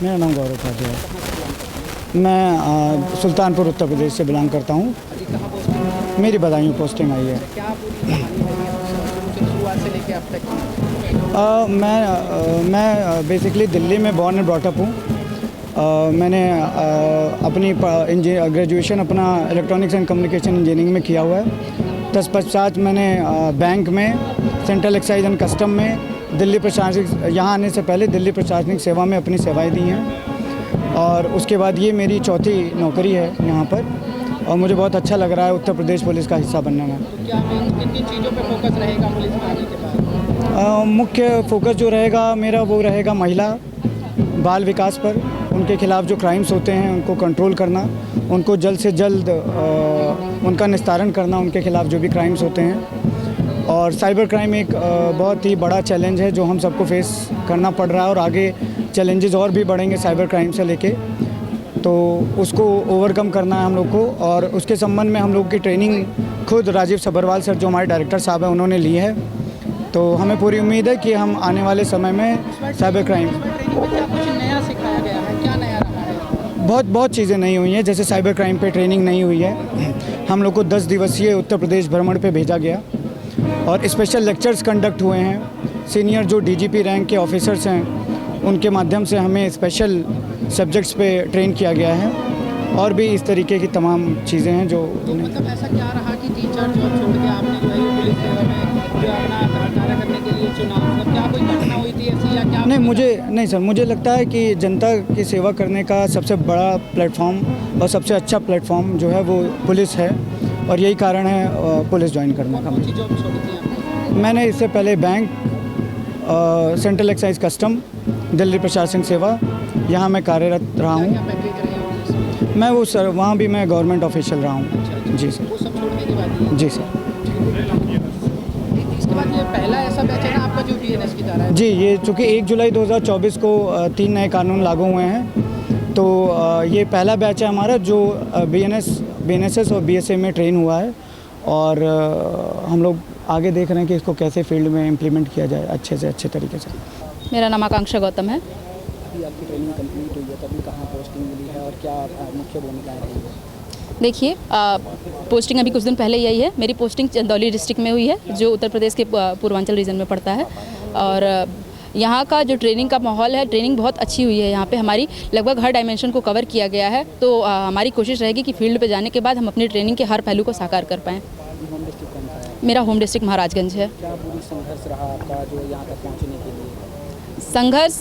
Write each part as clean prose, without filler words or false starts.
मेरा नाम गौरव उपाध्याय है। मैं सुल्तानपुर उत्तर प्रदेश से बिलोंग करता हूँ। मेरी बदायूं पोस्टिंग आई है। क्या पूरी कहानी रही है शुरुआत से लेके अब तक? मैं बेसिकली दिल्ली में बॉर्न एंड ब्रॉटअप हूँ। मैंने अपनी ग्रेजुएशन अपना इलेक्ट्रॉनिक्स एंड कम्युनिकेशन इंजीनियरिंग में किया हुआ है। तत्पश्चात मैंने बैंक में, सेंट्रल एक्साइज एंड कस्टम में, दिल्ली प्रशासनिक, यहाँ आने से पहले दिल्ली प्रशासनिक सेवा में अपनी सेवाएं दी हैं और उसके बाद ये मेरी चौथी नौकरी है यहाँ पर और मुझे बहुत अच्छा लग रहा है उत्तर प्रदेश पुलिस का हिस्सा बनने में। तो क्या किन किन चीज़ों पे फोकस रहेगा पुलिस में आने के बाद? मुख्य फोकस जो रहेगा मेरा वो रहेगा महिला बाल विकास पर। उनके खिलाफ जो क्राइम्स होते हैं उनको कंट्रोल करना, उनको जल्द से जल्द उनका निस्तारण करना, उनके खिलाफ जो भी क्राइम्स होते हैं। और साइबर क्राइम एक बहुत ही बड़ा चैलेंज है जो हम सबको फेस करना पड़ रहा है और आगे चैलेंजेस और भी बढ़ेंगे साइबर क्राइम से लेके, तो उसको ओवरकम करना है हम लोग को। और उसके संबंध में हम लोग की ट्रेनिंग खुद राजीव सब्बरवाल सर जो हमारे डायरेक्टर साहब हैं उन्होंने ली है। तो हमें पूरी उम्मीद है कि हम आने वाले समय में साइबर क्राइम ट्रेनिंग में क्या कुछ नया सिखाया गया है? क्या नया रहा है? बहुत चीज़ें नई हुई हैं। जैसे साइबर क्राइम पे ट्रेनिंग नहीं हुई है। हम लोग को 10 दिवसीय उत्तर प्रदेश भ्रमण पे भेजा गया और स्पेशल लेक्चर्स कंडक्ट हुए हैं। सीनियर जो डीजीपी रैंक के ऑफिसर्स हैं उनके माध्यम से हमें स्पेशल सब्जेक्ट्स पे ट्रेन किया गया है और भी इस तरीके की तमाम चीज़ें हैं जो तो मतलब ऐसा क्या रहा कि 3-4 जॉब छोड़ के आपने जो है ये पुलिस सेवा में जो अपना कार्य करने के लिए चुना? मतलब क्या कोई घटना हुई थी ऐसी या क्या? नहीं सर, मुझे लगता है कि जनता की सेवा करने का सबसे बड़ा प्लेटफॉर्म और सबसे अच्छा प्लेटफॉर्म जो है वो पुलिस है और यही कारण है पुलिस ज्वाइन करने का। कौन सी जॉब छोड़ी थी आपने? मैंने इससे पहले bank, central excise custom, Delhi प्रशासनिक सेवा, यहाँ मैं कार्यरत रहा क्या हूँ। पैकेज रहे हो? मैं वो सर वहाँ भी मैं गवर्नमेंट ऑफिशियल रहा हूँ। जी सर। वो सब छोड़ने के बाद ही? जी सर। इसके बाद ये पहला ऐसा बैच है ना आपका जो बीएनएस की तरह है? जी, ये चूँकि 1 जुलाई 2024 को 3 नए कानून लागू हुए हैं, तो ये पहला बैच है हमारा जो बीएनएसएस और बीएसए में ट्रेन हुआ है और हम लोग आगे देख रहे हैं कि इसको कैसे फील्ड में इम्प्लीमेंट किया जाए अच्छे से अच्छे तरीके से। मेरा नाम आकांक्षा गौतम है। अभी आपकी ट्रेनिंग कंप्लीट हुई है, तभी कहाँ पोस्टिंग मिली है और क्या मुख्य भूमिकाएं रही है? देखिए, पोस्टिंग अभी कुछ दिन पहले यही है। मेरी पोस्टिंग चंदौली डिस्ट्रिक्ट में हुई है जो उत्तर प्रदेश के पूर्वांचल रीजन में पड़ता है और यहाँ का जो ट्रेनिंग का माहौल है, ट्रेनिंग बहुत अच्छी हुई है। यहाँ पे हमारी लगभग हर डायमेंशन को कवर किया गया है। तो हमारी कोशिश रहेगी कि फील्ड पे जाने के बाद हम अपनी ट्रेनिंग के हर पहलू को साकार कर पाएँ। होम डिस्ट्रिक्ट कौन सा है? मेरा होम डिस्ट्रिक्ट महाराजगंज है। क्या पूरी संघर्ष रहा आपका जो यहाँ तक पहुँचने के लिए? संघर्ष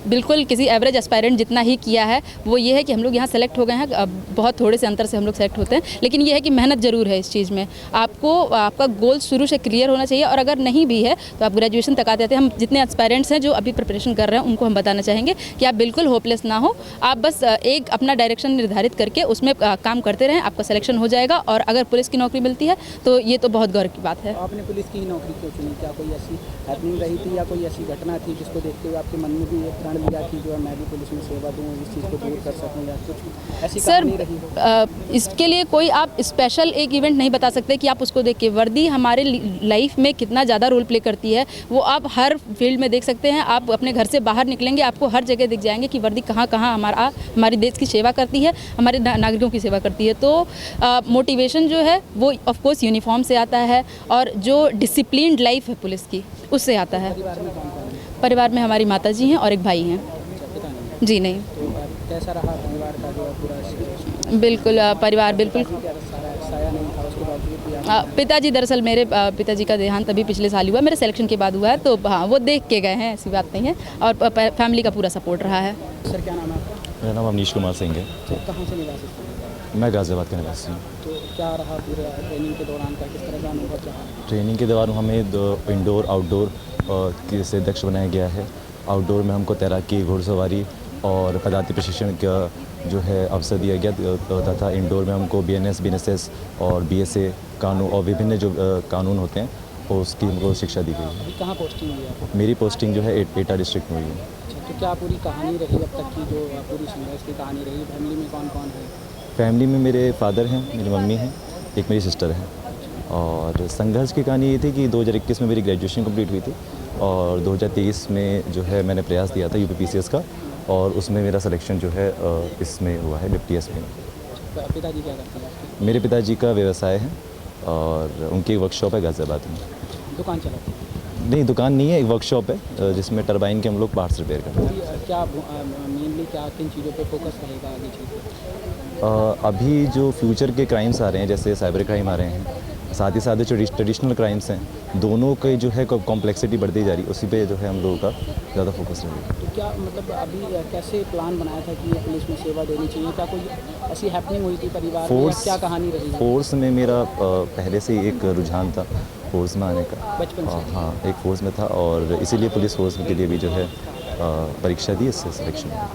बिल्कुल किसी एवरेज एस्पायरेंट जितना ही किया है। वो ये है कि हम लोग यहाँ सेलेक्ट हो गए हैं, बहुत थोड़े से अंतर से हम लोग सेलेक्ट होते हैं, लेकिन ये है कि मेहनत ज़रूर है इस चीज़ में। आपको आपका गोल शुरू से क्लियर होना चाहिए और अगर नहीं भी है तो आप ग्रेजुएशन तक आते हैं। हम जितने एस्पायरेंट्स हैं जो अभी प्रिपरेशन कर रहे हैं उनको हम बताना चाहेंगे कि आप बिल्कुल होपलेस ना हो। आप बस एक अपना डायरेक्शन निर्धारित करके उसमें काम करते रहें, आपका सिलेक्शन हो जाएगा और अगर पुलिस की नौकरी मिलती है तो ये तो बहुत गौरव की बात है। आपने पुलिस की ही नौकरी क्यों चुनी? क्या कोई ऐसी हैपनिंग रही थी या कोई ऐसी घटना थी जिसको देखते हुए आपके मन में भी एक प्रण लिया कि जो है मैं भी पुलिस में सेवा दूँ, इस चीज़ को दूर कर सकूँ या कुछ ऐसी कहानी रही हो? इसके लिए कोई आप स्पेशल एक इवेंट नहीं बता सकते कि आप उसको देख के। वर्दी हमारे लाइफ में कितना ज़्यादा रोल प्ले करती है वो आप हर फील्ड में देख सकते हैं। आप अपने घर से बाहर निकलेंगे आपको हर जगह दिख जाएंगे कि वर्दी कहाँ कहाँ हमारी देश की सेवा करती है, हमारे नागरिकों की सेवा करती है। तो मोटिवेशन जो है वो ऑफकोर्स यूनिफॉर्म से आता है और जो डिसिप्लिन्ड लाइफ है पुलिस की उससे आता है। परिवार में हमारी माता जी हैं और एक भाई हैं। जी नहीं। तो कैसा रहा परिवार का जो पूरा? बिल्कुल परिवार बिल्कुल। साया नहीं था उसके बावजूद भी पिताजी, दरअसल मेरे पिताजी का देहांत अभी पिछले साल हुआ, मेरे सिलेक्शन के बाद हुआ है। तो हाँ, वो देख के गए हैं, ऐसी बात नहीं है। और फैमिली का पूरा सपोर्ट रहा है। सर क्या नाम है आपका? मेरा नाम अवनीश कुमार सिंह है। तो कहाँ से निवासी थे? मैं गाज़ियाबाद का निवासी हूँ। तो क्या रहा पूरे ट्रेनिंग के दौरान का, किस तरह का अनुभव रहा? ट्रेनिंग के दौरान हमें इंडोर आउटडोर से दक्ष बनाया गया है। आउटडोर में हमको तैराकी, घुड़सवारी और पदाती प्रशिक्षण का जो है अवसर दिया गया तथा इंडोर में हमको बीएनएस और बीएसए कानून और विभिन्न जो कानून होते हैं और उसकी हमको शिक्षा दी गई है। अभी कहाँ पोस्टिंग हुई है आपको? मेरी पोस्टिंग जो है एटा डिस्ट्रिक्ट में हुई है। अच्छा, तो क्या पूरी कहानी रही अब तक की, जो पूरी संघर्ष की कहानी रही? फैमिली में कौन कौन है? फैमिली में मेरे फादर हैं, मेरी मम्मी हैं, एक मेरी सिस्टर है। और संघर्ष की कहानी ये थी कि 2021 में मेरी ग्रेजुएशन कंप्लीट हुई थी और 2023 में जो है मैंने प्रयास दिया था यूपीपीसीएस का और उसमें मेरा सिलेक्शन जो है इसमें हुआ है डिप्टी एसपी में। पिताजी क्या करते हैं आपके? मेरे पिताजी का व्यवसाय है और उनकी वर्कशॉप है गाज़ियाबाद में। दुकान चलाते हैं? नहीं, दुकान नहीं है, एक वर्कशॉप है जिसमें टरबाइन के हम लोग पार्ट्स रिपेयर करते हैं। क्या मेनली क्या किन चीज़ों पे फोकस रहेगा आगे चल के? अभी जो फ्यूचर के क्राइम्स आ रहे हैं जैसे साइबर क्राइम आ रहे हैं, साथ ही साथ जो ट्रेडिशनल क्राइम्स हैं, दोनों के जो है कॉम्प्लेक्सिटी बढ़ती जा रही है, उसी पे जो है हम लोगों का ज़्यादा फोकस रहेगा। तो क्या मतलब अभी कैसे प्लान बनाया था कि ये पुलिस में सेवा देनी चाहिए? क्या कोई ऐसी हैपनिंग हुई थी परिवार में, या क्या कहानी रही है? फोर्स में मेरा पहले से ही एक रुझान था फोर्स में आने का। बचपन से? हाँ, एक फोर्स में था और इसीलिए पुलिस फोर्स के लिए भी जो है परीक्षा दी, इससे सिलेक्शन हुआ।